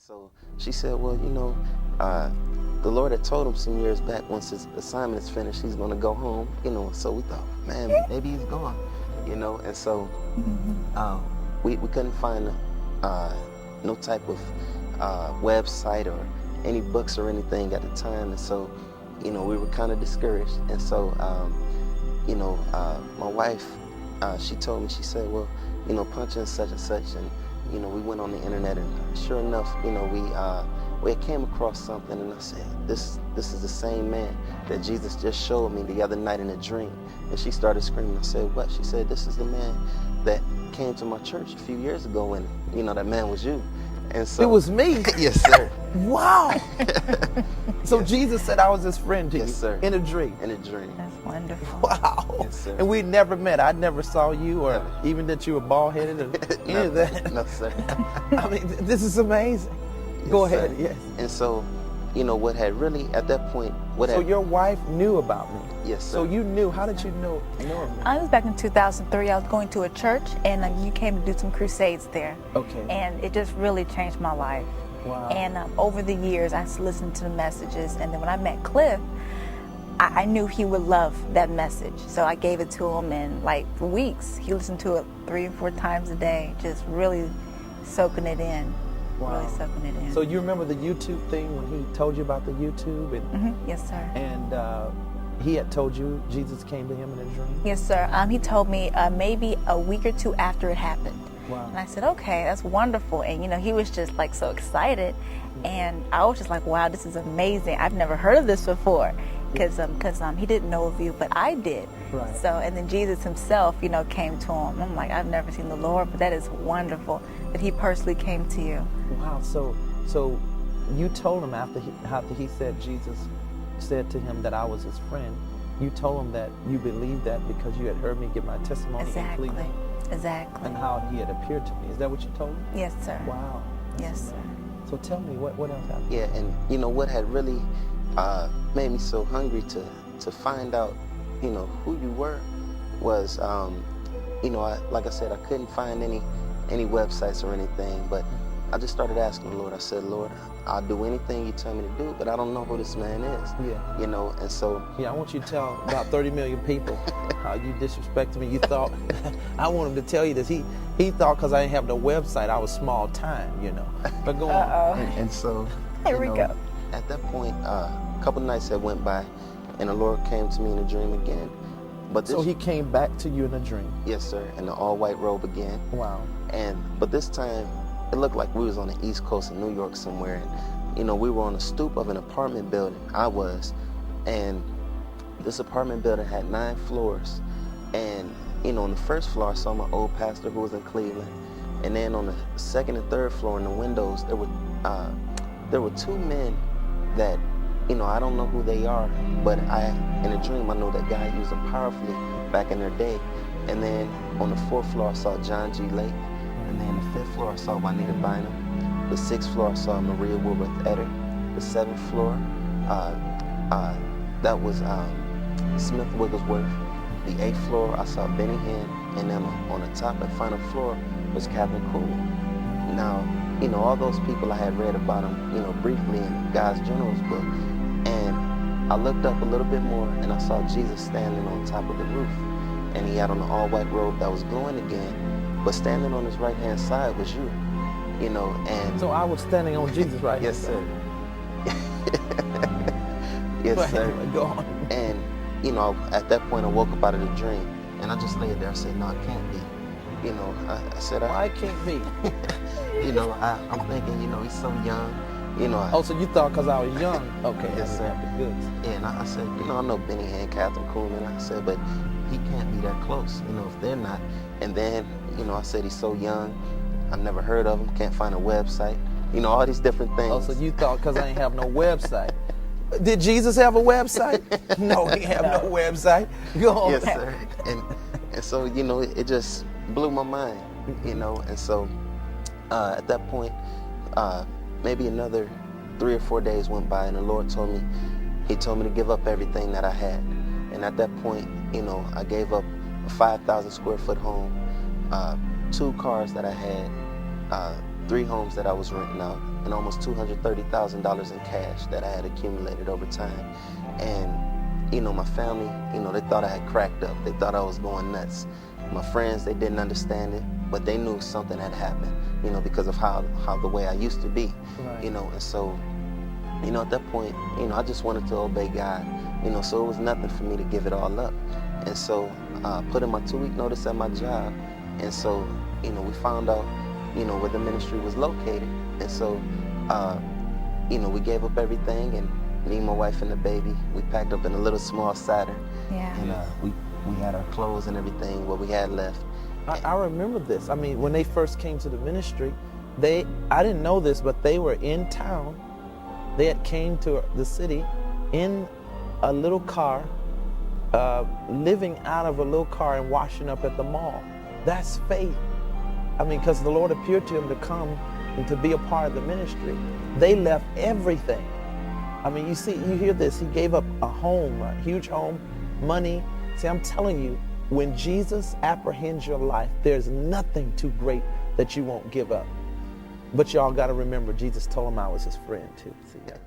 So she said, well, the Lord had told him some years back, once his assignment is finished, he's going to go home, so we thought, man, maybe he's gone, and so we couldn't find no type of website or any books or anything at the time, and so, we were kind of discouraged, and so, my wife, she told me, she said, well, punch in such and such, and we went on the internet, and sure enough, we came across something, and I said, this is the same man that Jesus just showed me the other night in a dream. And she started screaming. I said, what? She said, this is the man that came to my church a few years ago, and that man was you. And so it was me. Yes, sir. Wow. So Yes. Jesus said I was his friend to you. Yes, sir. In a dream. In a dream. That's wonderful. Wow. Yes, sir. And we never met. I never saw you, or Never. even that you were bald-headed, or any of that. No, sir. I mean, this is amazing. Go Yes, ahead. sir. Yes. And so, what had really, at that point, So your wife knew about me. Yes, sir. So you knew. How did you know of me? I was back in 2003. I was going to a church, and you came to do some crusades there. Okay. And it just really changed my life. Wow. And over the years, I listened to the messages. And then when I met Cliff, I knew he would love that message. So I gave it to him, and for weeks, he listened to it 3 or 4 times a day, just really soaking it in. Wow. Really soaking it in. So you remember the YouTube thing when he told you about the YouTube, and Yes, sir. and he had told you Jesus came to him in a dream? Yes, sir. He told me maybe a week or 2 after it happened. Wow. And I said, okay, that's wonderful. And, he was just so excited. And I was just like, wow, this is amazing. I've never heard of this before. Because he didn't know of you, but I did. Right. So, and then Jesus himself, came to him. I'm like, I've never seen the Lord, but that is wonderful that he personally came to you. Wow. So you told him after he said Jesus said to him that I was his friend, you told him that you believed that because you had heard me give my testimony in Exactly. Cleveland Exactly. and how he had appeared to me. Is that what you told him? Yes, sir. Wow. Yes, sir. So tell me, what else happened? Yeah, and what had really made me so hungry to find out, who you were was, like I said, I couldn't find any websites or anything, but I just started asking the Lord. I said, Lord, I'll do anything you tell me to do, but I don't know who this man is. Yeah. And so. Yeah, I want you to tell about 30 million people how you disrespected me. You thought, I want him to tell you this. He thought because I didn't have no website, I was small time, But go on. And so. Here we go. At that point, a couple nights had went by, and the Lord came to me in a dream again. But So he came back to you in a dream. Yes, sir, in the all-white robe again. Wow. But this time, it looked like we was on the East Coast of New York somewhere, and we were on the stoop of an apartment building. I was, and this apartment building had 9 floors, and on the first floor I saw my old pastor who was in Cleveland, and then on the second and third floor in the windows there were 2 men that I don't know who they are, but in a dream I know that God used them powerfully back in their day. And then on the 4th floor I saw John G. Lake. And then the 5th floor I saw Juanita Bynum. The 6th floor I saw Maria Woolworth Etter. The 7th floor, that was Smith Wigglesworth. The 8th floor I saw Benny Hinn. And then on the top and final floor was Captain Cool. Now, all those people I had read about them, briefly in God's General's book. And I looked up a little bit more and I saw Jesus standing on top of the roof. And he had on an all-white robe that was glowing again. But standing on his right-hand side was you, and... So I was standing on Jesus' right Yes, sir. hand. Yes, sir. Go on. And, at that point I woke up out of the dream, and I just laid there and said, no, it can't be. I said, Why can't be? I'm thinking, he's so young, Oh, so you thought because I was young? Okay, Yes, I sir. have the goods. And I said, I know Benny Hinn, Catherine Kuhlman. I said, but he can't be that close, if they're not. And then, I said, he's so young. I've never heard of him. Can't find a website. All these different things. Oh, so you thought because I ain't have no website. Did Jesus have a website? No, he have no website. Go on. Yes, sir. And so, it just blew my mind, And so, at that point, maybe another 3 or 4 days went by, and the Lord told me to give up everything that I had. And at that point, I gave up a 5,000 square foot home, 2 cars that I had, 3 homes that I was renting out, and almost $230,000 in cash that I had accumulated over time. And, you know, my family, you know, they thought I had cracked up. They thought I was going nuts. My friends, they didn't understand it, but they knew something had happened, you know, because of how the way I used to be, Right. you know. And so, you know, at that point, you know, I just wanted to obey God, you know, so it was nothing for me to give it all up. And so I put in my 2-week notice at my job. And so, you know, we found out, you know, where the ministry was located. And so, you know, we gave up everything, and me, my wife, and the baby, we packed up in a little small Saturn. Yeah. And we had our clothes and everything, what we had left. I remember this. I mean, when they first came to the ministry, I didn't know this, but they were in town. They had came to the city in a little car, living out of a little car and washing up at the mall. That's faith. I mean, because the Lord appeared to him to come and to be a part of the ministry. They left everything. I mean, you hear this. He gave up a home, a huge home, money. See, I'm telling you, when Jesus apprehends your life, there's nothing too great that you won't give up. But y'all got to remember, Jesus told him I was his friend too. See that?